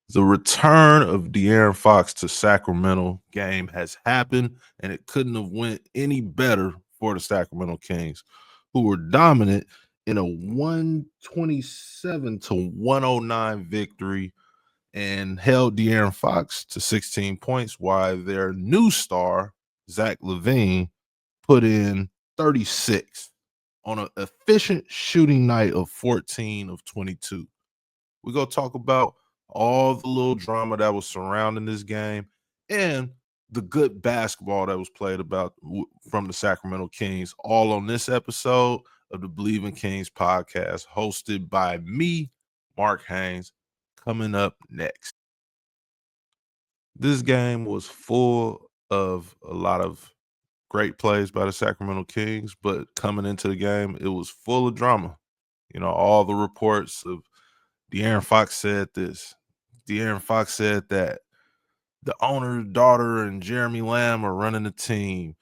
The return of De'Aaron Fox to Sacramento game has happened, and it couldn't have went any better for the Sacramento Kings, who were dominant in a 127 to 109 victory and held De'Aaron Fox to 16 points, while their new star, Zach LaVine, put in 36 on an efficient shooting night of 14 of 22. We're going to talk about all the little drama that was surrounding this game and the good basketball that was played from the Sacramento Kings, all on this episode of the Bleav In Kings podcast, hosted by me, Mark Haynes. Coming up next. This game was full of a lot of great plays by the Sacramento Kings, but coming into the game, it was full of drama. All the reports of De'Aaron Fox said this. De'Aaron Fox said that the owner's daughter and Jeremy Lamb are running the team.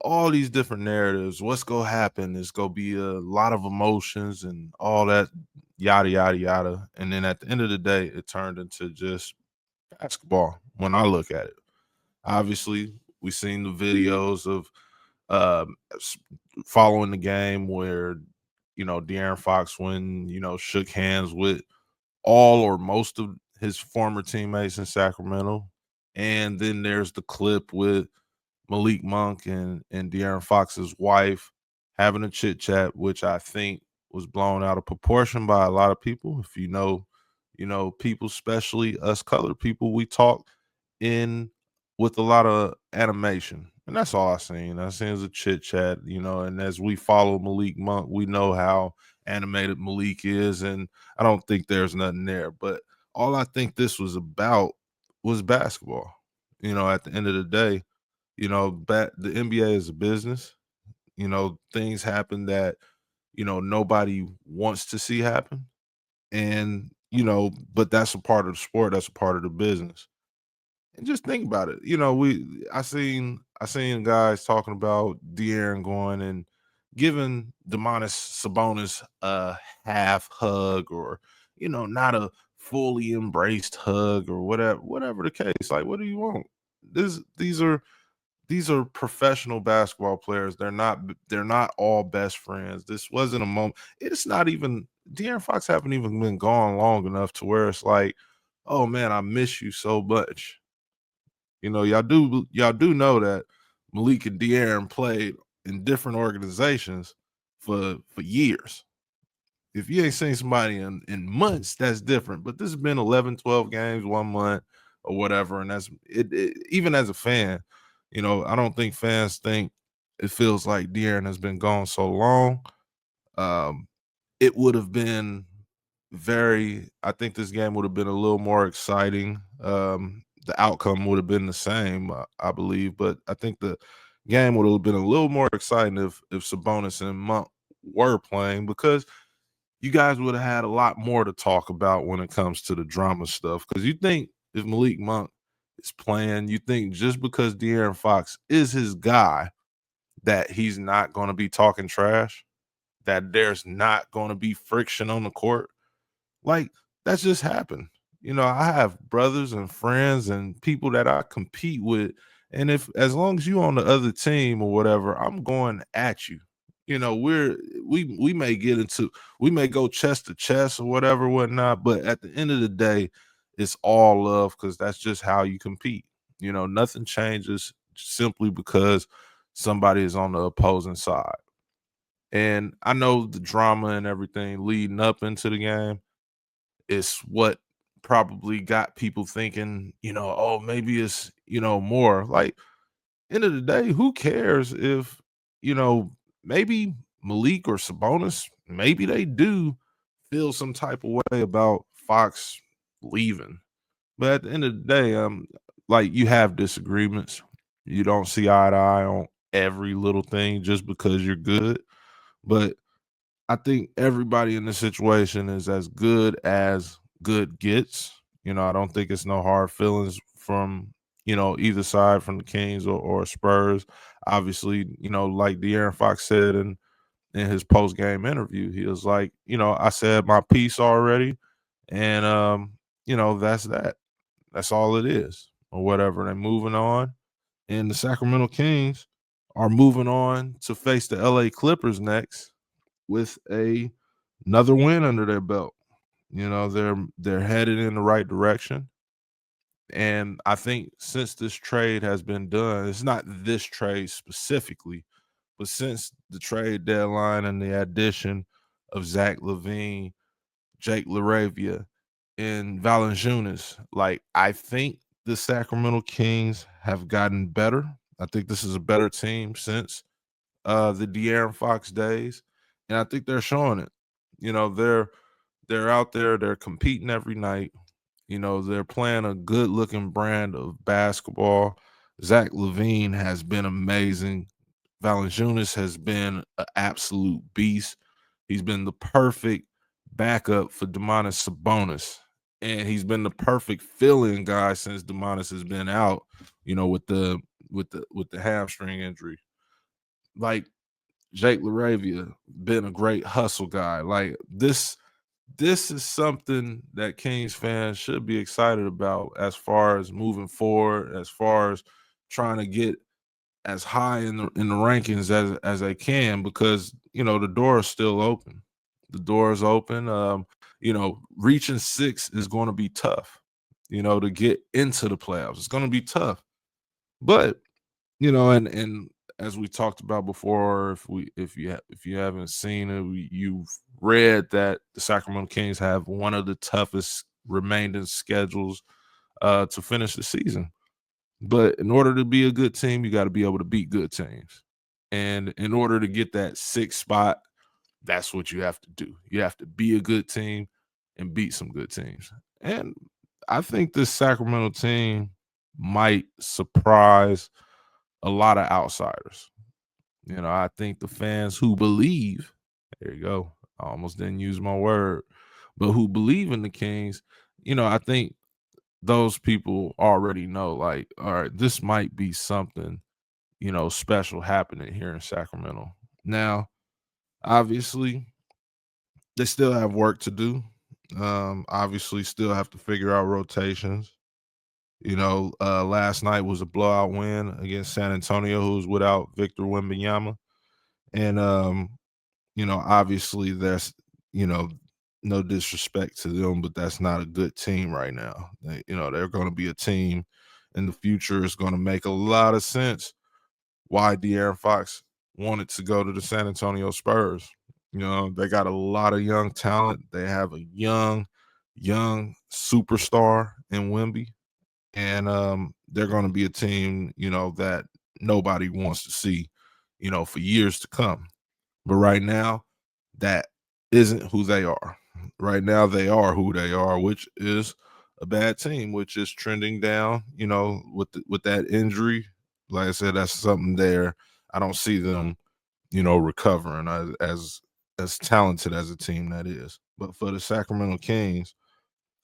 All these different narratives. What's going to happen? It's going to be a lot of emotions and all that, yada, yada, yada. And then at the end of the day, it turned into just basketball when I look at it. Obviously, we seen the videos of following the game where, De'Aaron Fox, when, shook hands with all or most of his former teammates in Sacramento. And then there's the clip with Malik Monk and De'Aaron Fox's wife having a chit chat, which I think was blown out of proportion by a lot of people. If people, especially us colored people, we talk in with a lot of animation. And that's all I seen. I seen as a chit chat, and as we follow Malik Monk, we know how animated Malik is, and I don't think there's nothing there. But all I think this was about was basketball. At the end of the day, the NBA is a business. Things happen that, nobody wants to see happen. And, but that's a part of the sport, that's a part of the business. And just think about it. I seen guys talking about De'Aaron going and giving Demonis Sabonis a half hug, or not a fully embraced hug, or whatever the case. Like, what do you want? These are professional basketball players. They're not all best friends. This wasn't a moment. It's not even De'Aaron Fox haven't even been gone long enough to where it's like, oh man, I miss you so much. Y'all do know that Malik and De'Aaron played in different organizations for years. If you ain't seen somebody in months, that's different. But this has been 11, 12 games, 1 month or whatever. And that's it, even as a fan, I don't think fans think it feels like De'Aaron has been gone so long. Um, it would have been I think this game would have been a little more exciting. The outcome would have been the same, I believe, but I think the game would have been a little more exciting if Sabonis and Monk were playing, because you guys would have had a lot more to talk about when it comes to the drama stuff. Because you think if Malik Monk is playing, you think just because De'Aaron Fox is his guy that he's not going to be talking trash, that there's not going to be friction on the court. Like, that's just happened. I have brothers and friends and people that I compete with. And if as long as you on the other team or whatever, I'm going at you. We may we may go chest to chest or whatever, whatnot, but at the end of the day, it's all love, because that's just how you compete. Nothing changes simply because somebody is on the opposing side. And I know the drama and everything leading up into the game is what probably got people thinking, oh, maybe it's, more. Like, end of the day, who cares if, you know, maybe Malik or Sabonis, maybe they do feel some type of way about Fox leaving. But at the end of the day, like, you have disagreements. You don't see eye to eye on every little thing just because you're good. But I think everybody in this situation is as good as good gets. I don't think it's no hard feelings from, either side, from the Kings or Spurs. Obviously, like De'Aaron Fox said in his post game interview, he was like, I said my piece already. And that's that. That's all it is, or whatever. They're moving on. And the Sacramento Kings are moving on to face the LA Clippers next with another win under their belt. They're headed in the right direction. And I think since this trade has been done, it's not this trade specifically, but since the trade deadline and the addition of Zach LaVine, Jake LaRavia, and Valanciunas, like I think the Sacramento Kings have gotten better. I think this is a better team since the De'Aaron Fox days, and I think they're showing it. They're out there, they're competing every night. They're playing a good looking brand of basketball. Zach LaVine has been amazing. Valanciunas has been an absolute beast. He's been the perfect backup for Domantas Sabonis, and he's been the perfect fill-in guy since Domantas has been out. With the hamstring injury. Like Jake LaRavia, been a great hustle guy. Like this is something that Kings fans should be excited about as far as moving forward, as far as trying to get as high in the rankings as they can, because the door is still open. The door is open. Reaching 6 is going to be tough. To get into the playoffs, it's going to be tough. But and as we talked about before, if you haven't seen it, you've read that the Sacramento Kings have one of the toughest remaining schedules to finish the season. But in order to be a good team, you got to be able to beat good teams. And in order to get that 6th spot, that's what you have to do. You have to be a good team and beat some good teams. And I think this Sacramento team might surprise a lot of outsiders. I think the fans who believe, there you go, I almost didn't use my word, but who believe in the Kings, I think those people already know, like, all right, this might be something, special happening here in Sacramento. Now, obviously, they still have work to do. Obviously, still have to figure out rotations. Last night was a blowout win against San Antonio, who's without Victor Wembanyama. And obviously there's, you know, no disrespect to them, but that's not a good team right now. They're going to be a team in the future. It's going to make a lot of sense why De'Aaron Fox wanted to go to the San Antonio Spurs. They got a lot of young talent. They have a young superstar in Wemby. And they're going to be a team, that nobody wants to see, for years to come. But right now, that isn't who they are. Right now, they are who they are, which is a bad team, which is trending down. With that injury, like I said, that's something there. I don't see them, recovering as talented as a team that is. But for the Sacramento Kings,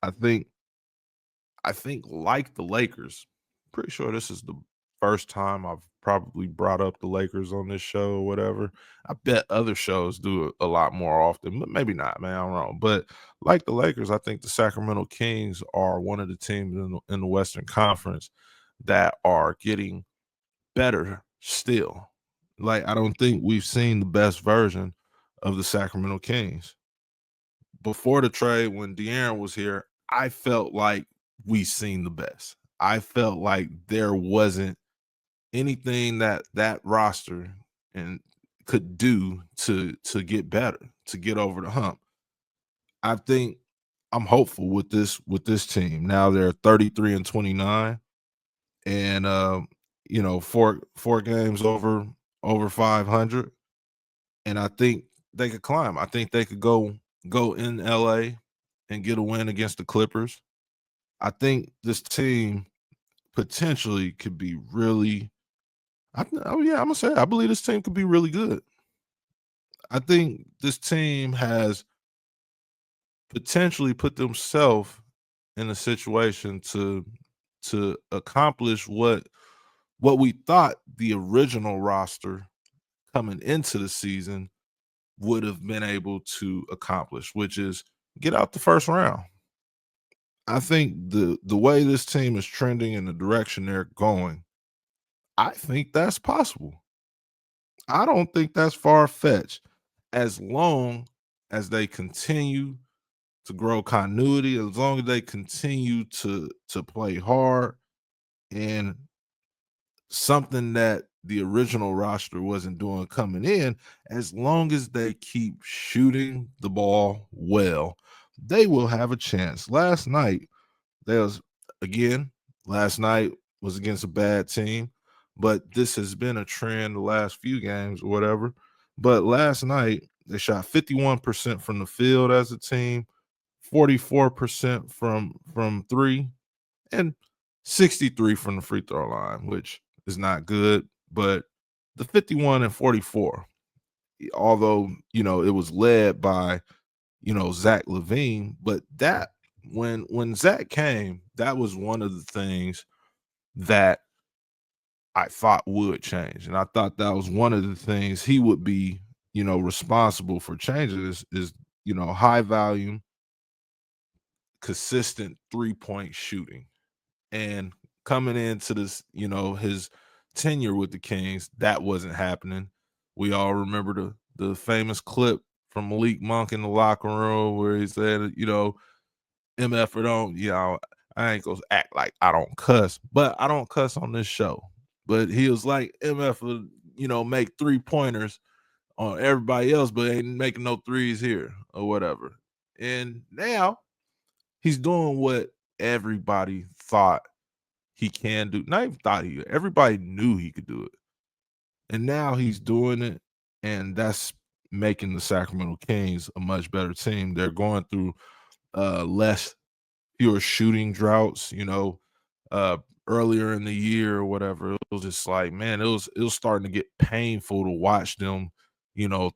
I think like the Lakers, pretty sure this is the first time I've probably brought up the Lakers on this show or whatever. I bet other shows do it a lot more often, but maybe not, man. I'm wrong. But like the Lakers, I think the Sacramento Kings are one of the teams in the Western Conference that are getting better still. Like, I don't think we've seen the best version of the Sacramento Kings. Before the trade, when De'Aaron was here, I felt like we seen the best. I felt like there wasn't anything that roster and could do to get better, to get over the hump. I think I'm hopeful with this team. Now they're 33 and 29, and four games over 500, and I think they could climb. I think they could go in LA and get a win against the Clippers. I think this team potentially could be really. Oh yeah, I'm gonna say it. I believe this team could be really good. I think this team has potentially put themselves in a situation to accomplish what we thought the original roster coming into the season would have been able to accomplish, which is get out the first round. I think the way this team is trending in the direction they're going, I think that's possible. I don't think that's far fetched as long as they continue to grow continuity, as long as they continue to play hard and something that the original roster wasn't doing coming in, as long as they keep shooting the ball well, they will have a chance. There was again, last night was against a bad team, but this has been a trend the last few games or whatever. But last night they shot 51% from the field as a team, 44% from three, and 63 from the free throw line, which is not good. But the 51 and 44, although it was led by Zach LaVine, but that when Zach came, that was one of the things that I thought would change. And I thought that was one of the things he would be, responsible for changing is high volume, consistent 3-point shooting. And coming into this, his tenure with the Kings, that wasn't happening. We all remember the famous clip from Malik Monk in the locker room where he said, MF or don't, I ain't gonna act like I don't cuss, but I don't cuss on this show. But he was like, MF will, make 3-pointers on everybody else, but ain't making no threes here or whatever. And now he's doing what everybody thought he can do. Not even thought everybody knew he could do it. And now he's doing it, and that's making the Sacramento Kings a much better team. They're going through less fewer shooting droughts, uh earlier in the year or whatever. It was just like, man, it was starting to get painful to watch them,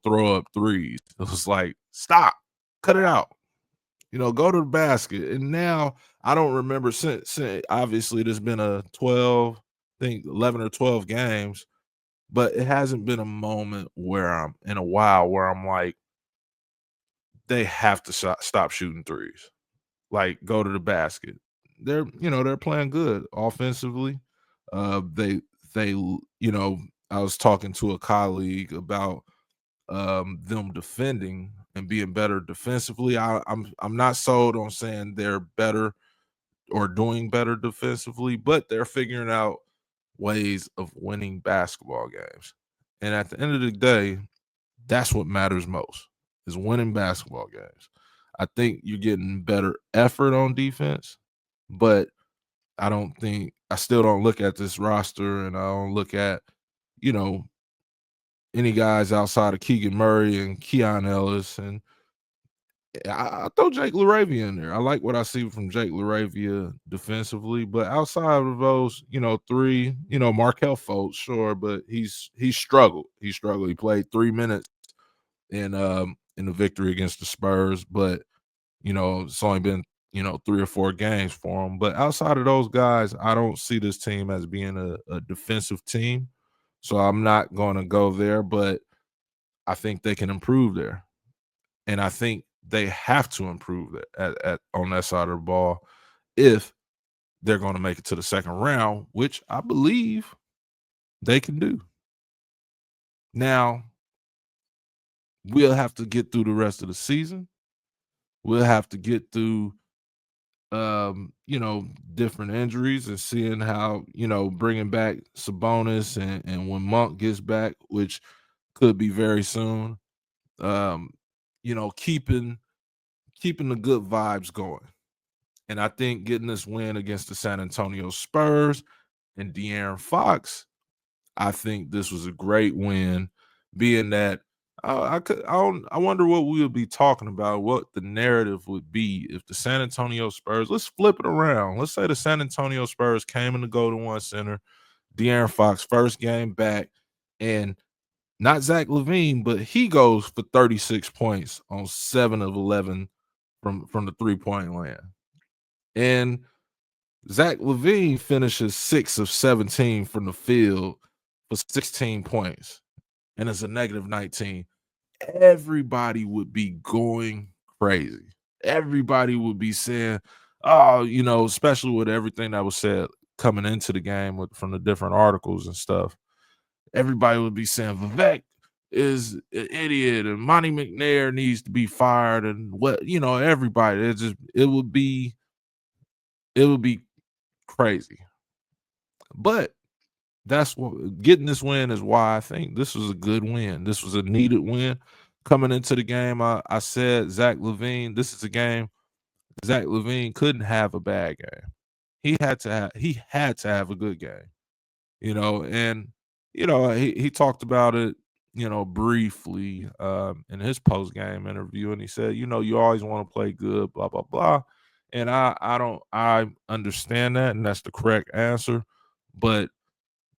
throw up threes. It was like, stop, cut it out. Go to the basket. And now I don't remember since obviously there's been a 12, I think 11 or 12 games, but it hasn't been a moment where I'm in a while where I'm like, they have to stop shooting threes. Like, go to the basket. They're playing good offensively. They I was talking to a colleague about them defending and being better defensively. I'm not sold on saying they're better or doing better defensively, but they're figuring out ways of winning basketball games. And at the end of the day, that's what matters most is winning basketball games. I think you're getting better effort on defense, but I still don't look at this roster and I don't look at, you know, any guys outside of Keegan Murray and Keon Ellis. And I throw Jake LaRavia in there. I like what I see from Jake LaRavia defensively, but outside of those, three, Markel Fultz, sure, but he struggled. He struggled. He played 3 minutes in the victory against the Spurs, but it's only been 3 or 4 games for him. But outside of those guys, I don't see this team as being a defensive team. So I'm not going to go there, but I think they can improve there. And I think they have to improve at on that side of the ball if they're going to make it to the second round, which I Bleav they can do. Now, we'll have to get through the rest of the season. We'll have to get through different injuries and seeing how, bringing back Sabonis and when Monk gets back, which could be very soon, um, keeping the good vibes going. And I think getting this win against the San Antonio Spurs and De'Aaron Fox, I think this was a great win, being that I wonder what we would be talking about, what the narrative would be if the San Antonio Spurs, let's flip it around. Let's say the San Antonio Spurs came in the Golden One Center, De'Aaron Fox first game back, and not Zach LaVine, but he goes for 36 points on 7 of 11 from the 3-point land. And Zach LaVine finishes 6 of 17 from the field for 16 points, and it's a negative 19. Everybody would be going crazy. Everybody would be saying, oh, especially with everything that was said coming into the game from the different articles and stuff, everybody would be saying Vivek is an idiot and Monty McNair needs to be fired and everybody. It would be crazy. But that's what getting this win is why I think this was a good win. This was a needed win. Coming into the game, I said Zach LaVine, this is a game Zach LaVine couldn't have a bad game. He had to have a good game. And he talked about it, briefly in his post game interview, and he said, you always want to play good, blah blah blah. And I understand that, and that's the correct answer. But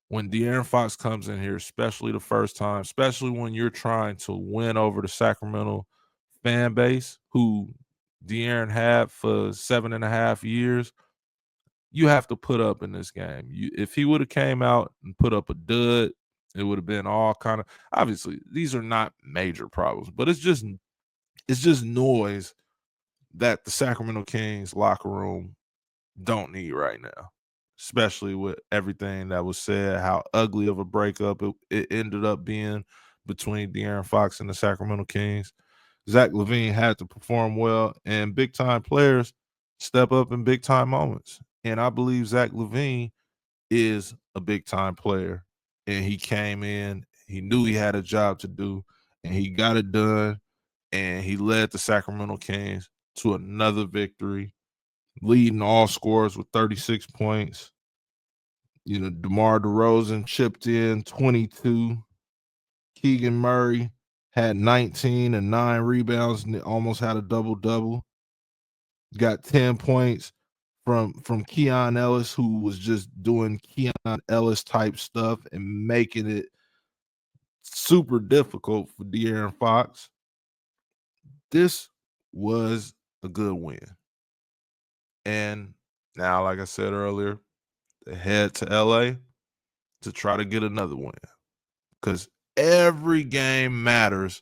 when De'Aaron Fox comes in here, especially the first time, especially when you're trying to win over the Sacramento fan base, who De'Aaron had for 7.5 years, you have to put up in this game. If he would have came out and put up a dud, it would have been all kind of, obviously these are not major problems, but it's just noise that the Sacramento Kings locker room don't need right now, especially with everything that was said, how ugly of a breakup it ended up being between De'Aaron Fox and the Sacramento Kings. Zach LaVine had to perform well, and big time players step up in big time moments. And I believe Zach LaVine is a big time player. And he came in, he knew he had a job to do, and he got it done. And he led the Sacramento Kings to another victory, leading all scorers with 36 points. DeMar DeRozan chipped in 22. Keegan Murray had 19 and 9 rebounds and almost had a double-double. Got 10 points from Keon Ellis, who was just doing Keon Ellis type stuff and making it super difficult for De'Aaron Fox. This was a good win. And now, like I said earlier, they head to LA to try to get another win, because every game matters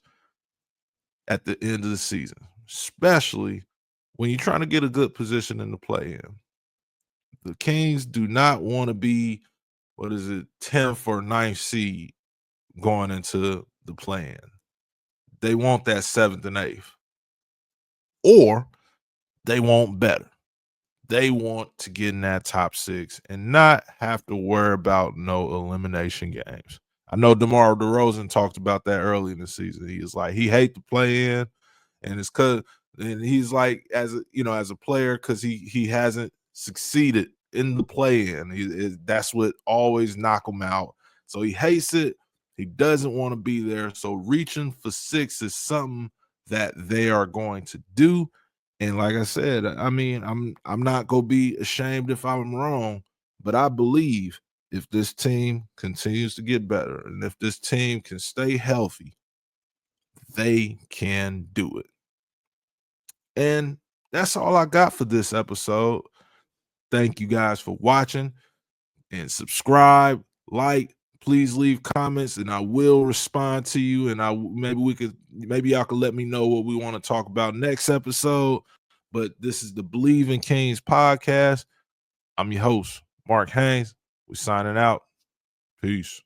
at the end of the season, especially when you're trying to get a good position in the play-in. The Kings do not want to be, 10th or 9th seed going into the play-in. They want that 7th and 8th, or they want better. They want to get in that top 6 and not have to worry about no elimination games. I know DeMar DeRozan talked about that early in the season. He was like, he hate to play in, and it's cause, and he's like, as a player, because he hasn't succeeded in the play-in. That's what always knock him out. So he hates it. He doesn't want to be there. So reaching for 6 is something that they are going to do. And like I said, I mean, I'm not gonna be ashamed if I'm wrong, but I believe if this team continues to get better and if this team can stay healthy, they can do it. And that's all I got for this episode. Thank you guys for watching, and subscribe, like, please leave comments, and I will respond to you. And maybe y'all can let me know what we want to talk about next episode. But this is the Bleav in Kings podcast. I'm your host, Mark Haynes. We're signing out. Peace.